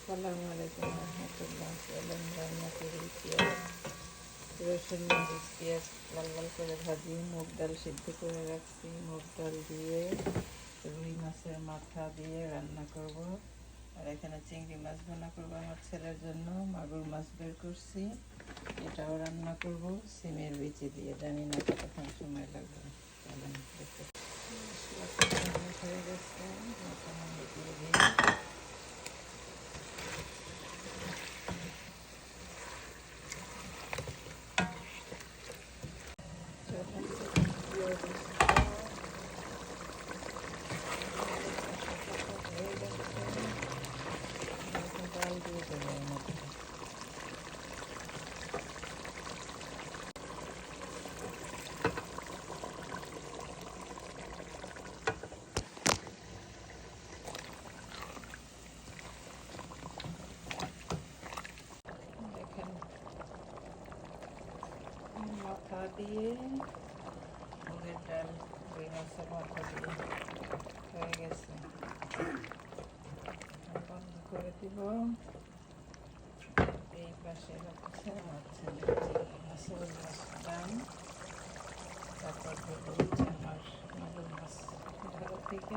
আসসালামু আলাইকুম রহমতুল্লাহ। চলেন রান্না করি। পেঁয়াজ রসুন মরিচ পেঁয়াজ লাল লাল করে ভাজি। মুগ ডাল সিদ্ধ করে রাখছি, মুগ ডাল দিয়ে রুই মাছের মাথা দিয়ে রান্না করব। আর এখানে চিংড়ি মাছ রান্না করবো আমার ছেলের জন্য। মাগুর মাছ বের করছি, এটাও রান্না করব সিমের বিচি দিয়ে। জানি না কতক্ষণ সময় লাগবে। চলেন দেখতে। মশলা হয়ে গেছে, মাথা দিয়ে দিই। ডাল দিয়ে দেবো এর মধ্যে। দেখেন মাথা দিয়ে মুগের ডাল রুই মাছের মাথা দিয়ে হয়ে গেছে। বন্ধ করে দিব। এই পাশে হচ্ছে আমার ছেলে মাছের ডাল, তারপর হচ্ছে আমার মাগুর মাছ। ভালো থেকে